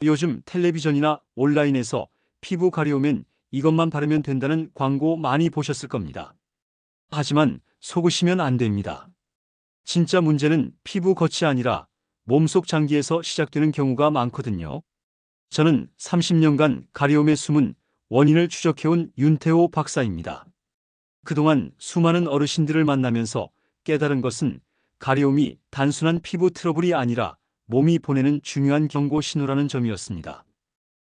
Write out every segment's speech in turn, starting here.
요즘 텔레비전이나 온라인에서 피부 가려우면 이것만 바르면 된다는 광고 많이 보셨을 겁니다. 하지만 속으시면 안 됩니다. 진짜 문제는 피부 겉이 아니라 몸속 장기에서 시작되는 경우가 많거든요. 저는 30년간 가려움의 숨은 원인을 추적해온 윤태호 박사입니다. 그동안 수많은 어르신들을 만나면서 깨달은 것은 가려움이 단순한 피부 트러블이 아니라 몸이 보내는 중요한 경고 신호라는 점이었습니다.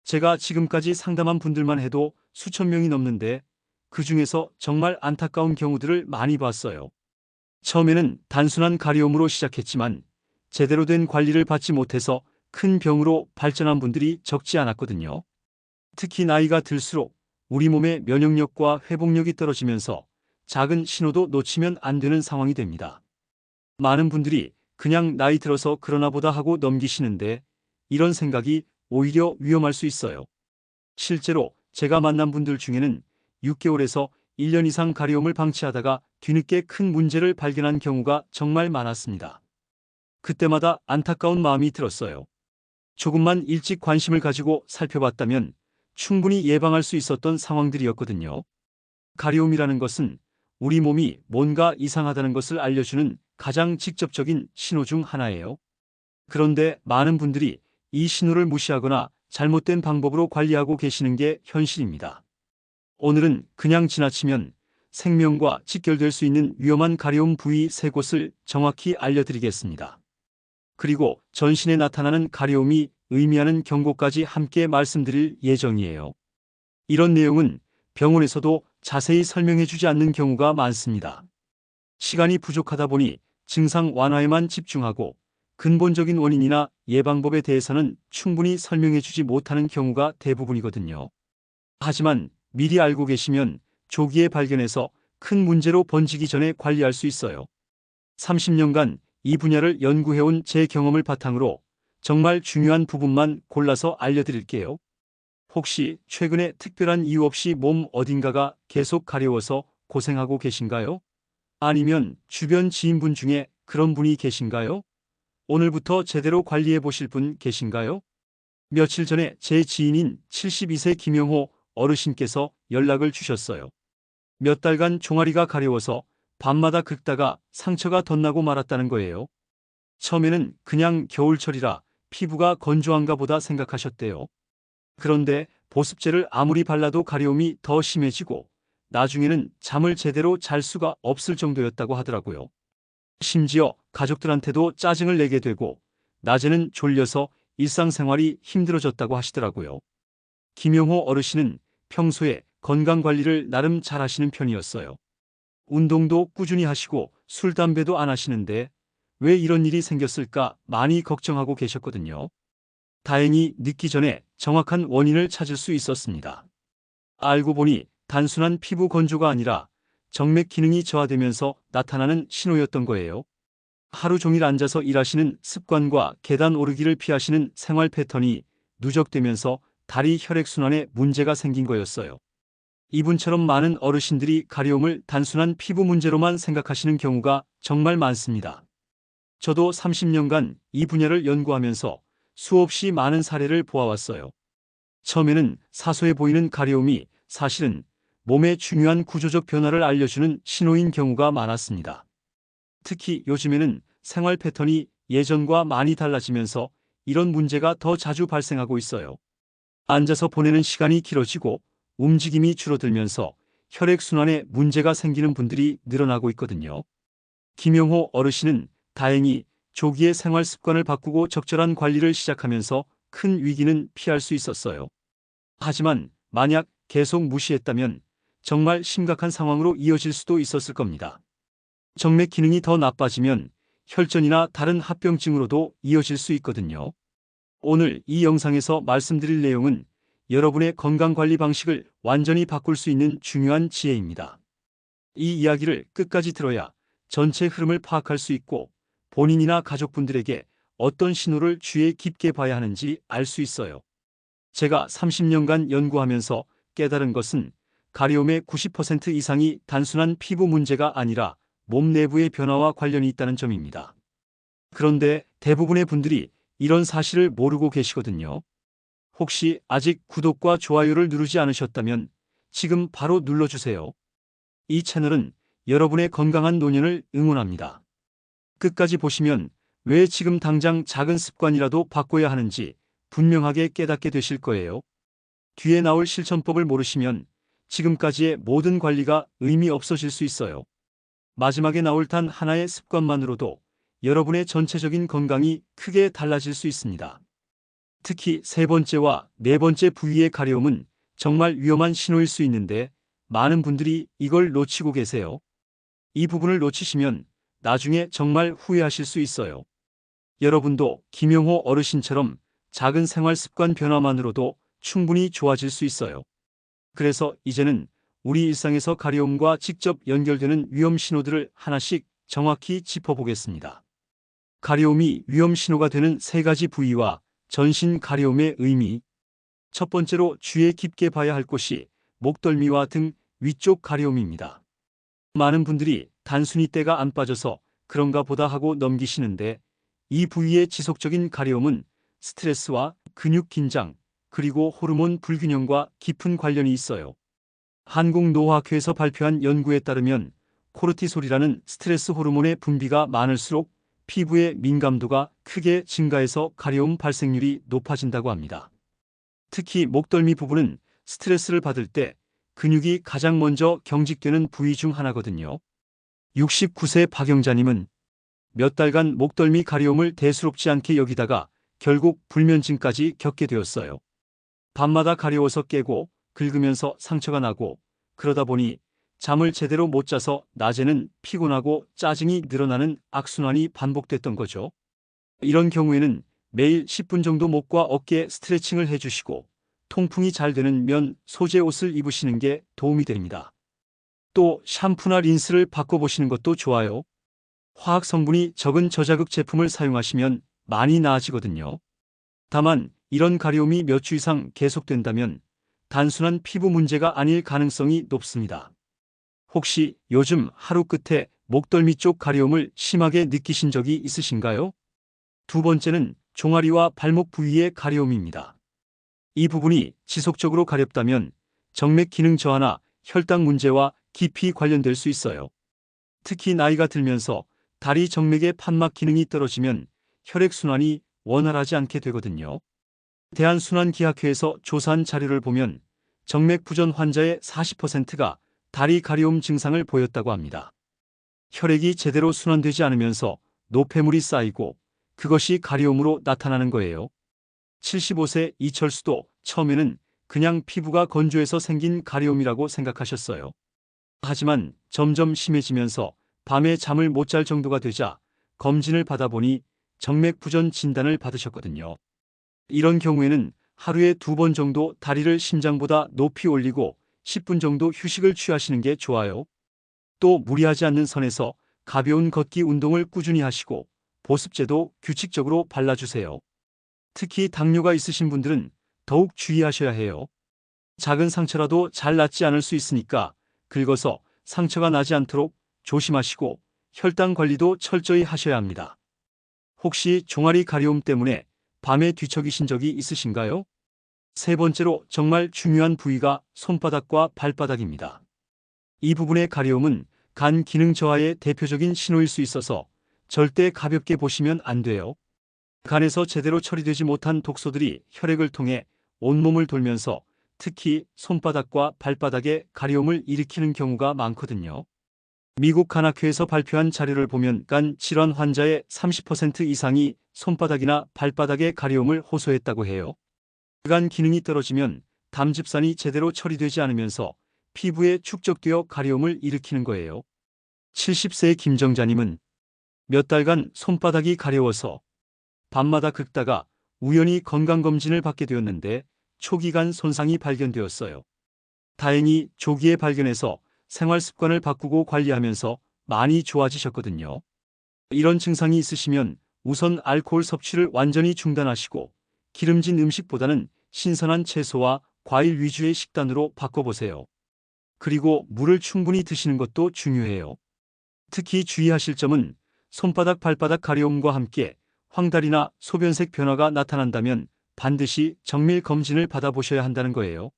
제가 지금까지 상담한 분들만 해도 수천 명이 넘는데 그 중에서 정말 안타까운 경우들을 많이 봤어요. 처음에는 단순한 가려움으로 시작했지만 제대로 된 관리를 받지 못해서 큰 병으로 발전한 분들이 적지 않았거든요. 특히 나이가 들수록 우리 몸의 면역력과 회복력이 떨어지면서 작은 신호도 놓치면 안 되는 상황이 됩니다. 많은 분들이 그냥 나이 들어서 그러나 보다 하고 넘기시는데 이런 생각이 오히려 위험할 수 있어요. 실제로 제가 만난 분들 중에는 6개월에서 1년 이상 가려움을 방치하다가 뒤늦게 큰 문제를 발견한 경우가 정말 많았습니다. 그때마다 안타까운 마음이 들었어요. 조금만 일찍 관심을 가지고 살펴봤다면 충분히 예방할 수 있었던 상황들이었거든요. 가려움이라는 것은 우리 몸이 뭔가 이상하다는 것을 알려주는 가장 직접적인 신호 중 하나예요. 그런데 많은 분들이 이 신호를 무시하거나 잘못된 방법으로 관리하고 계시는 게 현실입니다. 오늘은 그냥 지나치면 생명과 직결될 수 있는 위험한 가려움 부위 3곳을 정확히 알려드리겠습니다. 그리고 전신에 나타나는 가려움이 의미하는 경고까지 함께 말씀드릴 예정이에요. 이런 내용은 병원에서도 자세히 설명해주지 않는 경우가 많습니다. 시간이 부족하다 보니 증상 완화에만 집중하고 근본적인 원인이나 예방법에 대해서는 충분히 설명해주지 못하는 경우가 대부분이거든요. 하지만 미리 알고 계시면 조기에 발견해서 큰 문제로 번지기 전에 관리할 수 있어요. 30년간 이 분야를 연구해온 제 경험을 바탕으로 정말 중요한 부분만 골라서 알려드릴게요. 혹시 최근에 특별한 이유 없이 몸 어딘가가 계속 가려워서 고생하고 계신가요? 아니면 주변 지인분 중에 그런 분이 계신가요? 오늘부터 제대로 관리해 보실 분 계신가요? 며칠 전에 제 지인인 72세 김영호 어르신께서 연락을 주셨어요. 몇 달간 종아리가 가려워서 밤마다 긁다가 상처가 덧나고 말았다는 거예요. 처음에는 그냥 겨울철이라 피부가 건조한가 보다 생각하셨대요. 그런데 보습제를 아무리 발라도 가려움이 더 심해지고 나중에는 잠을 제대로 잘 수가 없을 정도였다고 하더라고요. 심지어 가족들한테도 짜증을 내게 되고 낮에는 졸려서 일상생활이 힘들어졌다고 하시더라고요. 김용호 어르신은 평소에 건강관리를 나름 잘 하시는 편이었어요. 운동도 꾸준히 하시고 술, 담배도 안 하시는데 왜 이런 일이 생겼을까 많이 걱정하고 계셨거든요. 다행히 늦기 전에 정확한 원인을 찾을 수 있었습니다. 알고 보니 단순한 피부 건조가 아니라 정맥 기능이 저하되면서 나타나는 신호였던 거예요. 하루 종일 앉아서 일하시는 습관과 계단 오르기를 피하시는 생활 패턴이 누적되면서 다리 혈액순환에 문제가 생긴 거였어요. 이분처럼 많은 어르신들이 가려움을 단순한 피부 문제로만 생각하시는 경우가 정말 많습니다. 저도 30년간 이 분야를 연구하면서 수없이 많은 사례를 보아왔어요. 처음에는 사소해 보이는 가려움이 사실은 몸의 중요한 구조적 변화를 알려주는 신호인 경우가 많았습니다. 특히 요즘에는 생활 패턴이 예전과 많이 달라지면서 이런 문제가 더 자주 발생하고 있어요. 앉아서 보내는 시간이 길어지고 움직임이 줄어들면서 혈액순환에 문제가 생기는 분들이 늘어나고 있거든요. 김용호 어르신은 다행히 조기에 생활 습관을 바꾸고 적절한 관리를 시작하면서 큰 위기는 피할 수 있었어요. 하지만 만약 계속 무시했다면 정말 심각한 상황으로 이어질 수도 있었을 겁니다. 정맥 기능이 더 나빠지면 혈전이나 다른 합병증으로도 이어질 수 있거든요. 오늘 이 영상에서 말씀드릴 내용은 여러분의 건강관리 방식을 완전히 바꿀 수 있는 중요한 지혜입니다. 이 이야기를 끝까지 들어야 전체 흐름을 파악할 수 있고 본인이나 가족분들에게 어떤 신호를 주의 깊게 봐야 하는지 알 수 있어요. 제가 30년간 연구하면서 깨달은 것은 가려움의 90% 이상이 단순한 피부 문제가 아니라 몸 내부의 변화와 관련이 있다는 점입니다. 그런데 대부분의 분들이 이런 사실을 모르고 계시거든요. 혹시 아직 구독과 좋아요를 누르지 않으셨다면 지금 바로 눌러주세요. 이 채널은 여러분의 건강한 노년을 응원합니다. 끝까지 보시면 왜 지금 당장 작은 습관이라도 바꿔야 하는지 분명하게 깨닫게 되실 거예요. 뒤에 나올 실천법을 모르시면 지금까지의 모든 관리가 의미 없어질 수 있어요. 마지막에 나올 단 하나의 습관만으로도 여러분의 전체적인 건강이 크게 달라질 수 있습니다. 특히 세 번째와 네 번째 부위의 가려움은 정말 위험한 신호일 수 있는데 많은 분들이 이걸 놓치고 계세요. 이 부분을 놓치시면 나중에 정말 후회하실 수 있어요. 여러분도 김용호 어르신처럼 작은 생활 습관 변화만으로도 충분히 좋아질 수 있어요. 그래서 이제는 우리 일상에서 가려움과 직접 연결되는 위험 신호들을 하나씩 정확히 짚어보겠습니다. 가려움이 위험 신호가 되는 세 가지 부위와 전신 가려움의 의미. 첫 번째로 주의 깊게 봐야 할 곳이 목덜미와 등 위쪽 가려움입니다. 많은 분들이 단순히 때가 안 빠져서 그런가 보다 하고 넘기시는데 이 부위의 지속적인 가려움은 스트레스와 근육 긴장, 그리고 호르몬 불균형과 깊은 관련이 있어요. 한국노화학회에서 발표한 연구에 따르면 코르티솔이라는 스트레스 호르몬의 분비가 많을수록 피부의 민감도가 크게 증가해서 가려움 발생률이 높아진다고 합니다. 특히 목덜미 부분은 스트레스를 받을 때 근육이 가장 먼저 경직되는 부위 중 하나거든요. 69세 박영자님은 몇 달간 목덜미 가려움을 대수롭지 않게 여기다가 결국 불면증까지 겪게 되었어요. 밤마다 가려워서 깨고 긁으면서 상처가 나고 그러다 보니 잠을 제대로 못 자서 낮에는 피곤하고 짜증이 늘어나는 악순환이 반복됐던 거죠. 이런 경우에는 매일 10분 정도 목과 어깨 스트레칭을 해주시고 통풍이 잘 되는 면 소재 옷을 입으시는 게 도움이 됩니다. 또 샴푸나 린스를 바꿔보시는 것도 좋아요. 화학 성분이 적은 저자극 제품을 사용하시면 많이 나아지거든요. 다만 이런 가려움이 몇 주 이상 계속된다면 단순한 피부 문제가 아닐 가능성이 높습니다. 혹시 요즘 하루 끝에 목덜미 쪽 가려움을 심하게 느끼신 적이 있으신가요? 두 번째는 종아리와 발목 부위의 가려움입니다. 이 부분이 지속적으로 가렵다면 정맥 기능 저하나 혈당 문제와 깊이 관련될 수 있어요. 특히 나이가 들면서 다리 정맥의 판막 기능이 떨어지면 혈액순환이 원활하지 않게 되거든요. 대한순환기학회에서 조사한 자료를 보면 정맥 부전 환자의 40%가 다리 가려움 증상을 보였다고 합니다. 혈액이 제대로 순환되지 않으면서 노폐물이 쌓이고 그것이 가려움으로 나타나는 거예요. 75세 이철수도 처음에는 그냥 피부가 건조해서 생긴 가려움이라고 생각하셨어요. 하지만 점점 심해지면서 밤에 잠을 못 잘 정도가 되자 검진을 받아보니 정맥 부전 진단을 받으셨거든요. 이런 경우에는 하루에 2번 정도 다리를 심장보다 높이 올리고 10분 정도 휴식을 취하시는 게 좋아요. 또 무리하지 않는 선에서 가벼운 걷기 운동을 꾸준히 하시고 보습제도 규칙적으로 발라주세요. 특히 당뇨가 있으신 분들은 더욱 주의하셔야 해요. 작은 상처라도 잘 낫지 않을 수 있으니까 긁어서 상처가 나지 않도록 조심하시고 혈당 관리도 철저히 하셔야 합니다. 혹시 종아리 가려움 때문에 밤에 뒤척이신 적이 있으신가요? 세 번째로 정말 중요한 부위가 손바닥과 발바닥입니다. 이 부분의 가려움은 간 기능 저하의 대표적인 신호일 수 있어서 절대 가볍게 보시면 안 돼요. 간에서 제대로 처리되지 못한 독소들이 혈액을 통해 온몸을 돌면서 특히 손바닥과 발바닥에 가려움을 일으키는 경우가 많거든요. 미국 간학회에서 발표한 자료를 보면 간 질환 환자의 30% 이상이 손바닥이나 발바닥의 가려움을 호소했다고 해요. 간 기능이 떨어지면 담즙산이 제대로 처리되지 않으면서 피부에 축적되어 가려움을 일으키는 거예요. 70세의 김정자님은 몇 달간 손바닥이 가려워서 밤마다 긁다가 우연히 건강검진을 받게 되었는데 초기간 손상이 발견되었어요. 다행히 조기에 발견해서 생활 습관을 바꾸고 관리하면서 많이 좋아지셨거든요. 이런 증상이 있으시면 우선 알코올 섭취를 완전히 중단하시고 기름진 음식보다는 신선한 채소와 과일 위주의 식단으로 바꿔보세요. 그리고 물을 충분히 드시는 것도 중요해요. 특히 주의하실 점은 손바닥 발바닥 가려움과 함께 황달이나 소변색 변화가 나타난다면 반드시 정밀 검진을 받아보셔야 한다는 거예요.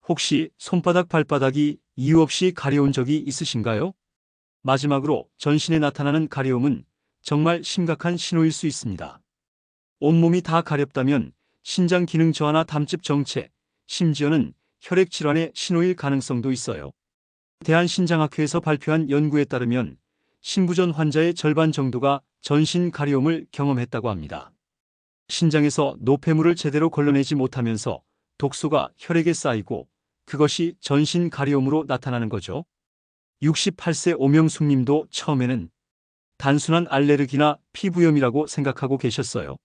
혹시 손바닥, 발바닥이 이유 없이 가려운 적이 있으신가요? 마지막으로 전신에 나타나는 가려움은 정말 심각한 신호일 수 있습니다. 온몸이 다 가렵다면 신장 기능 저하나 담즙 정체, 심지어는 혈액 질환의 신호일 가능성도 있어요. 대한신장학회에서 발표한 연구에 따르면 신부전 환자의 절반 정도가 전신 가려움을 경험했다고 합니다. 신장에서 노폐물을 제대로 걸러내지 못하면서 독소가 혈액에 쌓이고 그것이 전신 가려움으로 나타나는 거죠. 68세 오명숙 님도 처음에는 단순한 알레르기나 피부염이라고 생각하고 계셨어요.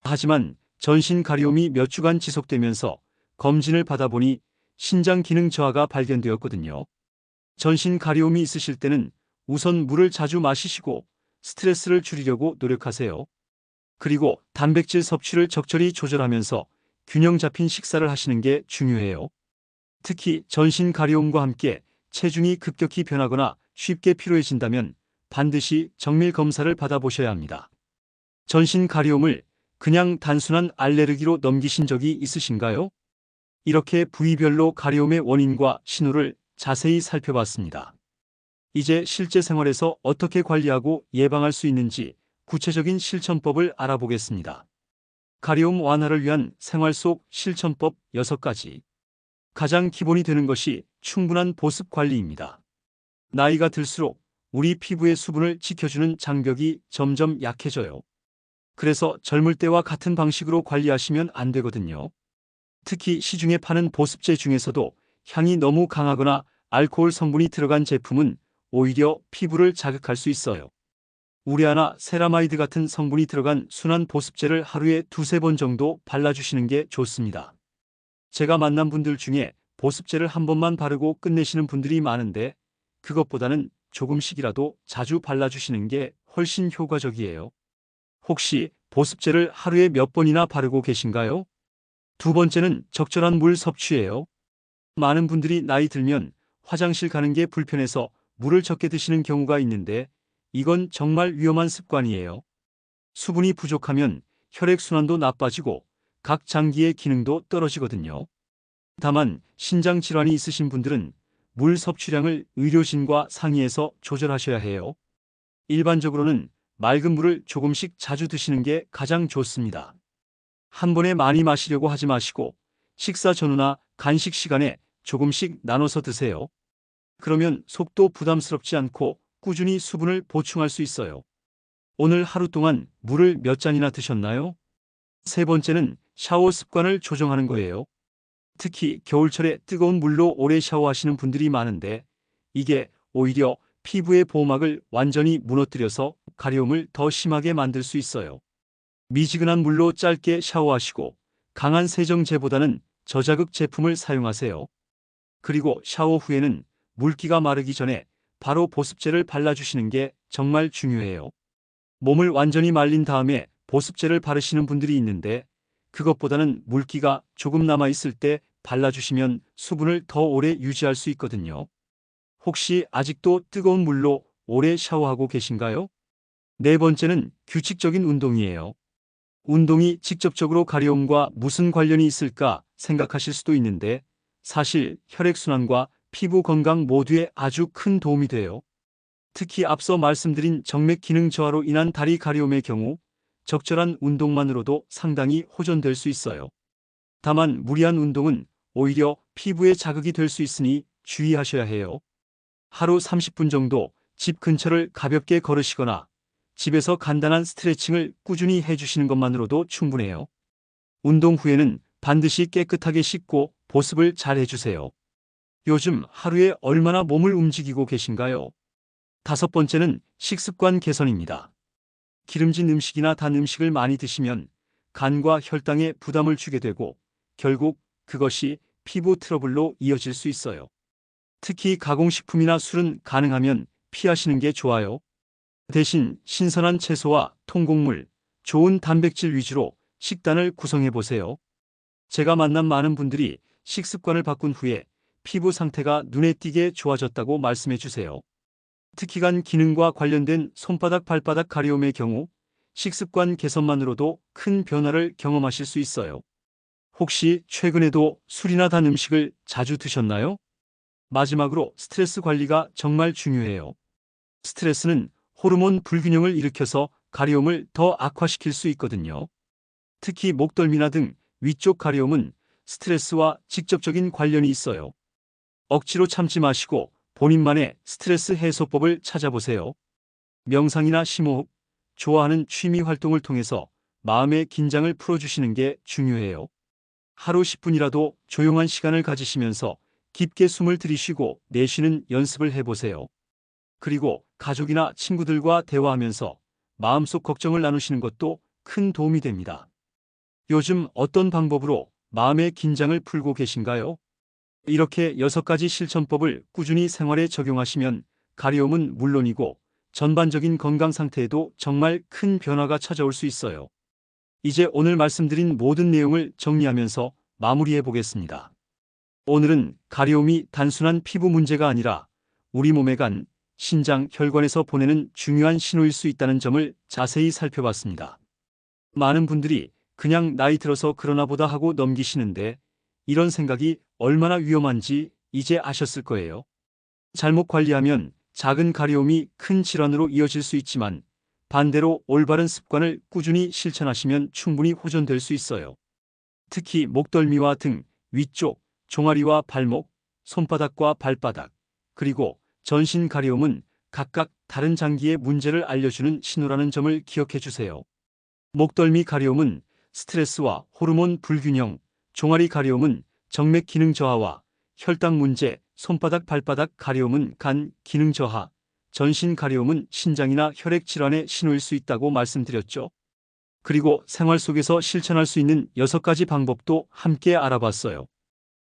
하지만 전신 가려움이 몇 주간 지속되면서 검진을 받아보니 신장 기능 저하가 발견되었거든요. 전신 가려움이 있으실 때는 우선 물을 자주 마시시고 스트레스를 줄이려고 노력하세요. 그리고 단백질 섭취를 적절히 조절하면서 균형 잡힌 식사를 하시는 게 중요해요. 특히 전신 가려움과 함께 체중이 급격히 변하거나 쉽게 피로해진다면 반드시 정밀 검사를 받아보셔야 합니다. 전신 가려움을 그냥 단순한 알레르기로 넘기신 적이 있으신가요? 이렇게 부위별로 가려움의 원인과 신호를 자세히 살펴봤습니다. 이제 실제 생활에서 어떻게 관리하고 예방할 수 있는지 구체적인 실천법을 알아보겠습니다. 가려움 완화를 위한 생활 속 실천법 6가지. 가장 기본이 되는 것이 충분한 보습 관리입니다. 나이가 들수록 우리 피부의 수분을 지켜주는 장벽이 점점 약해져요. 그래서 젊을 때와 같은 방식으로 관리하시면 안 되거든요. 특히 시중에 파는 보습제 중에서도 향이 너무 강하거나 알코올 성분이 들어간 제품은 오히려 피부를 자극할 수 있어요. 우레아나 세라마이드 같은 성분이 들어간 순한 보습제를 하루에 2~3번 정도 발라주시는 게 좋습니다. 제가 만난 분들 중에 보습제를 한 번만 바르고 끝내시는 분들이 많은데 그것보다는 조금씩이라도 자주 발라주시는 게 훨씬 효과적이에요. 혹시 보습제를 하루에 몇 번이나 바르고 계신가요? 두 번째는 적절한 물 섭취예요. 많은 분들이 나이 들면 화장실 가는 게 불편해서 물을 적게 드시는 경우가 있는데 이건 정말 위험한 습관이에요. 수분이 부족하면 혈액순환도 나빠지고 각 장기의 기능도 떨어지거든요. 다만 신장 질환이 있으신 분들은 물 섭취량을 의료진과 상의해서 조절하셔야 해요. 일반적으로는 맑은 물을 조금씩 자주 드시는 게 가장 좋습니다. 한 번에 많이 마시려고 하지 마시고 식사 전후나 간식 시간에 조금씩 나눠서 드세요. 그러면 속도 부담스럽지 않고 꾸준히 수분을 보충할 수 있어요. 오늘 하루 동안 물을 몇 잔이나 드셨나요? 세 번째는 샤워 습관을 조정하는 거예요. 특히 겨울철에 뜨거운 물로 오래 샤워하시는 분들이 많은데 이게 오히려 피부의 보호막을 완전히 무너뜨려서 가려움을 더 심하게 만들 수 있어요. 미지근한 물로 짧게 샤워하시고 강한 세정제보다는 저자극 제품을 사용하세요. 그리고 샤워 후에는 물기가 마르기 전에 바로 보습제를 발라주시는 게 정말 중요해요. 몸을 완전히 말린 다음에 보습제를 바르시는 분들이 있는데 그것보다는 물기가 조금 남아있을 때 발라주시면 수분을 더 오래 유지할 수 있거든요. 혹시 아직도 뜨거운 물로 오래 샤워하고 계신가요? 네 번째는 규칙적인 운동이에요. 운동이 직접적으로 가려움과 무슨 관련이 있을까 생각하실 수도 있는데 사실 혈액순환과 피부 건강 모두에 아주 큰 도움이 돼요. 특히 앞서 말씀드린 정맥 기능 저하로 인한 다리 가려움의 경우 적절한 운동만으로도 상당히 호전될 수 있어요. 다만 무리한 운동은 오히려 피부에 자극이 될 수 있으니 주의하셔야 해요. 하루 30분 정도 집 근처를 가볍게 걸으시거나 집에서 간단한 스트레칭을 꾸준히 해주시는 것만으로도 충분해요. 운동 후에는 반드시 깨끗하게 씻고 보습을 잘 해주세요. 요즘 하루에 얼마나 몸을 움직이고 계신가요? 다섯 번째는 식습관 개선입니다. 기름진 음식이나 단 음식을 많이 드시면 간과 혈당에 부담을 주게 되고 결국 그것이 피부 트러블로 이어질 수 있어요. 특히 가공식품이나 술은 가능하면 피하시는 게 좋아요. 대신 신선한 채소와 통곡물, 좋은 단백질 위주로 식단을 구성해 보세요. 제가 만난 많은 분들이 식습관을 바꾼 후에 피부 상태가 눈에 띄게 좋아졌다고 말씀해 주세요. 특히 간 기능과 관련된 손바닥, 발바닥 가려움의 경우 식습관 개선만으로도 큰 변화를 경험하실 수 있어요. 혹시 최근에도 술이나 단 음식을 자주 드셨나요? 마지막으로 스트레스 관리가 정말 중요해요. 스트레스는 호르몬 불균형을 일으켜서 가려움을 더 악화시킬 수 있거든요. 특히 목덜미나 등 위쪽 가려움은 스트레스와 직접적인 관련이 있어요. 억지로 참지 마시고 본인만의 스트레스 해소법을 찾아보세요. 명상이나 심호흡, 좋아하는 취미 활동을 통해서 마음의 긴장을 풀어주시는 게 중요해요. 하루 10분이라도 조용한 시간을 가지시면서 깊게 숨을 들이쉬고 내쉬는 연습을 해보세요. 그리고 가족이나 친구들과 대화하면서 마음속 걱정을 나누시는 것도 큰 도움이 됩니다. 요즘 어떤 방법으로 마음의 긴장을 풀고 계신가요? 이렇게 6가지 실천법을 꾸준히 생활에 적용하시면 가려움은 물론이고 전반적인 건강 상태에도 정말 큰 변화가 찾아올 수 있어요. 이제 오늘 말씀드린 모든 내용을 정리하면서 마무리해 보겠습니다. 오늘은 가려움이 단순한 피부 문제가 아니라 우리 몸의 간, 신장, 혈관에서 보내는 중요한 신호일 수 있다는 점을 자세히 살펴봤습니다. 많은 분들이 그냥 나이 들어서 그러나 보다 하고 넘기시는데 이런 생각이 얼마나 위험한지 이제 아셨을 거예요. 잘못 관리하면 작은 가려움이 큰 질환으로 이어질 수 있지만 반대로 올바른 습관을 꾸준히 실천하시면 충분히 호전될 수 있어요. 특히 목덜미와 등, 위쪽, 종아리와 발목, 손바닥과 발바닥, 그리고 전신 가려움은 각각 다른 장기의 문제를 알려주는 신호라는 점을 기억해 주세요. 목덜미 가려움은 스트레스와 호르몬 불균형, 종아리 가려움은 정맥 기능 저하와 혈당 문제, 손바닥 발바닥 가려움은 간 기능 저하, 전신 가려움은 신장이나 혈액 질환의 신호일 수 있다고 말씀드렸죠. 그리고 생활 속에서 실천할 수 있는 6가지 방법도 함께 알아봤어요.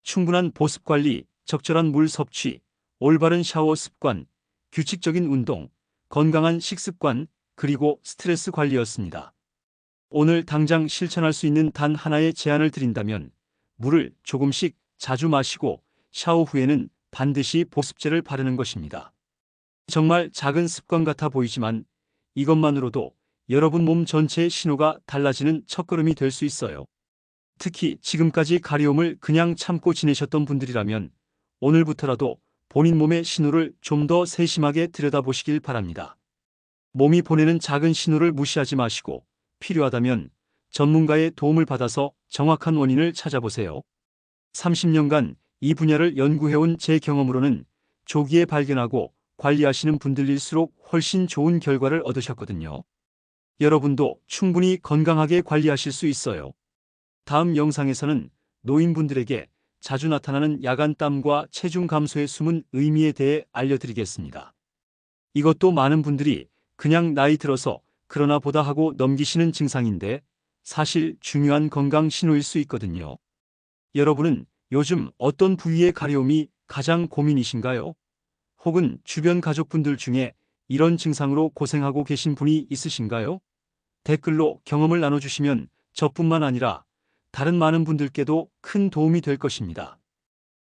충분한 보습 관리, 적절한 물 섭취, 올바른 샤워 습관, 규칙적인 운동, 건강한 식습관, 그리고 스트레스 관리였습니다. 오늘 당장 실천할 수 있는 단 하나의 제안을 드린다면 물을 조금씩 자주 마시고 샤워 후에는 반드시 보습제를 바르는 것입니다. 정말 작은 습관 같아 보이지만 이것만으로도 여러분 몸 전체의 신호가 달라지는 첫걸음이 될 수 있어요. 특히 지금까지 가려움을 그냥 참고 지내셨던 분들이라면 오늘부터라도 본인 몸의 신호를 좀 더 세심하게 들여다보시길 바랍니다. 몸이 보내는 작은 신호를 무시하지 마시고 필요하다면 전문가의 도움을 받아서 정확한 원인을 찾아보세요. 30년간 이 분야를 연구해온 제 경험으로는 조기에 발견하고 관리하시는 분들일수록 훨씬 좋은 결과를 얻으셨거든요. 여러분도 충분히 건강하게 관리하실 수 있어요. 다음 영상에서는 노인분들에게 자주 나타나는 야간 땀과 체중 감소의 숨은 의미에 대해 알려드리겠습니다. 이것도 많은 분들이 그냥 나이 들어서 그러나 보다 하고 넘기시는 증상인데 사실 중요한 건강 신호일 수 있거든요. 여러분은 요즘 어떤 부위의 가려움이 가장 고민이신가요? 혹은 주변 가족분들 중에 이런 증상으로 고생하고 계신 분이 있으신가요? 댓글로 경험을 나눠주시면 저뿐만 아니라 다른 많은 분들께도 큰 도움이 될 것입니다.